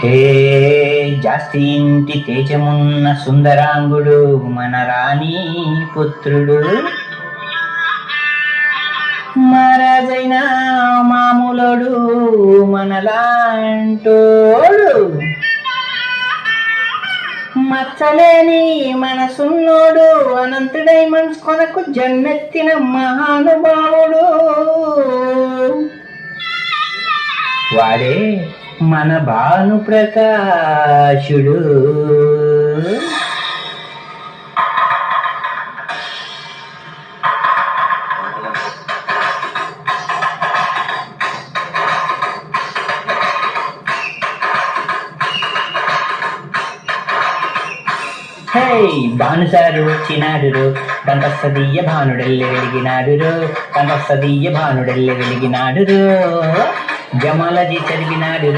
హే జాస్తి ఇంటి తేజమున్న సుందరాంగుడు మన రాణి పుత్రుడు, మహారాజైన మామూలుడు మనలాంటోడు, మచ్చలేని మనసున్నోడు, అనంత డైమండ్స్ కొనకు జన్మెత్తిన మహానుభావుడు, వాడే మన భాను ప్రకాశుడు. హే భానుసారు వచ్చినాడు, దంతస్తదీయ భానుడెల్లి వెలిగినాడు, దంతస్తదీయ భానుడెల్లి వెలిగినాడు, జమాలజీ చదివినాడు,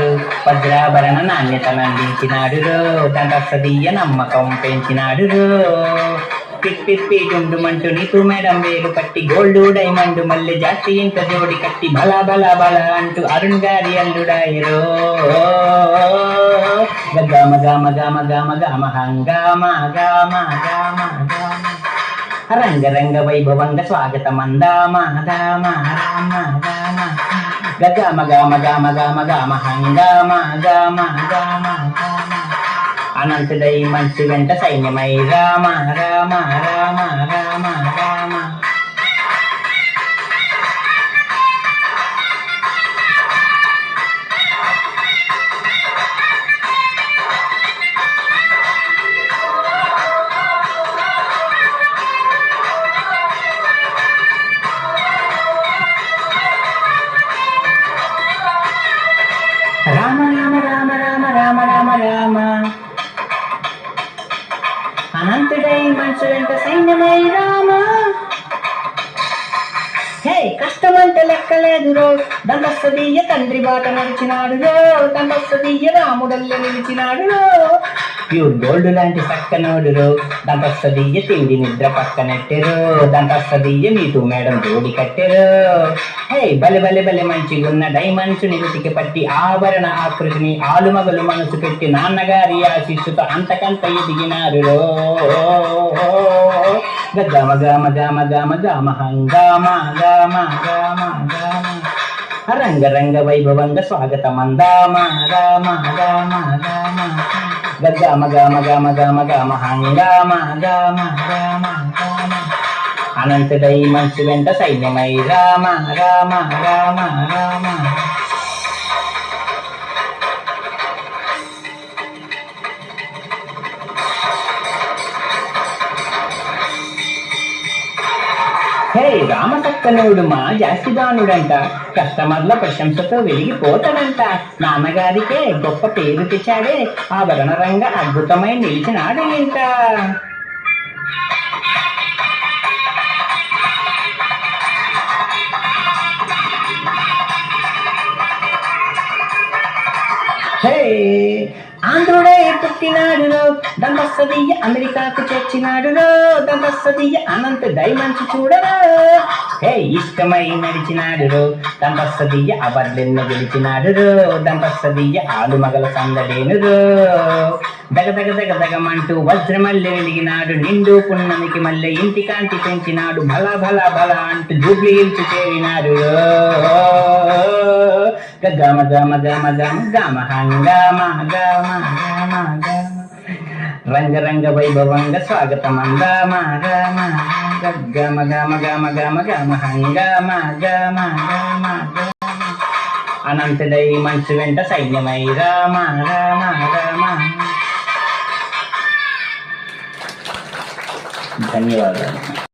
వజ్రాభరణ నాణ్యతనందించినాడు, దంతస్తదీయ నమ్మకం పెంచినాడు, పిప్పిప్పిటుండుమంటూ నీకు మేడం వేలు పట్టి గోల్డ్ డైమండ్ మల్లె జాస్తి ఇంత జోడి కట్టి బలా బలా బలా అంటూ అరుణ్ గారి అల్లుడాయరో. గమ గమ గమ గమ గమ హంగామ గమ గమ గమ రంగరంగ వైభవంగ స్వాగతం అందామ రామ రామ రామ గమ గమ గమ గమ గమ హంగామ గమ గమ గమ అనంతుడై మంచు వెంట సైన్యమై రామ రామ రామ రామ రామ. రామ రామ రామ రామ రామ రామ రామ అనంతుడై మనసు వెంట సైన్యమై రామ. హే కష్టమంటే లెక్కలేదురో, దంతస్తదీయ తండ్రి బాట నడిచినాడు, దంతస్తదీయ రాముడల్లె నిలిచినాడు, ప్యూర్ గోల్డ్ లాంటి చక్కనోడురో, దంతస్తదీయ తిండి నిద్ర పక్కనెట్టెరు, దంతస్తదీయ మీటు మేడం జోడి కట్టెరు. హే బలె బలె బలె మంచిగున్న డైమండ్స్ నిలుతికి పట్టి ఆభరణ ఆకృతిని ఆలుమగలు మనసు పెట్టి నాన్నగారి ఆశిస్సుతో అంతకంత ఎదిగినారు. గమ గమ గమ గమ గమ హంగామ గమ గమ గమ రంగరంగ వైభవంగ స్వాగతం అందామ రామ రామ రామ గమ గమ గమ గమ గమ హంగామ గమ గమ గమ అనంతుడై మనసు వెంట సైన్యమై రామ రామ రామ రామ. హే రామసక్కనుడు మా జాస్తిదానుడంట, కస్టమర్ల ప్రశంసతో వెలిగిపోతాడంట, నాన్నగారికే గొప్ప పేరు తెచ్చాడే, ఆభరణ రంగ అద్భుతమై నిలిచినాడు ఇంట. హే ఆంధ్రుడే పుట్టినాడు, దంతస్తదీయ అమెరికాకు చేర్చినాడు, దంతస్తదీయ అనంత డైమండ్స్ చూడరా. హే ఇష్టమై నడిచినాడు, దంతస్తదీయ అబర్లెన్న గెలిచినాడు, దంతస్తదీయ ఆలుమగల సందడేను, దగ దగ దగ దగమంటూ వజ్రమల్లె వెలిగినాడు, నిండు పున్నమికి మల్లె ఇంటి కాంతి పెంచినాడు, భల భల భల అంటూ జూబ్లీ హిల్స్ చేరినాడు. గమ గమ గమ గమ గమ హంగామ గమ గమ గమ రంగరంగ వైభవంగ స్వాగతం అందామ రామ గమ గమ గమ గమ గమ హంగామ గమ గమ గమ అనంతుడై మనసు వెంట సైన్యమై రామ రామ రామ. ధన్యవాదాలు.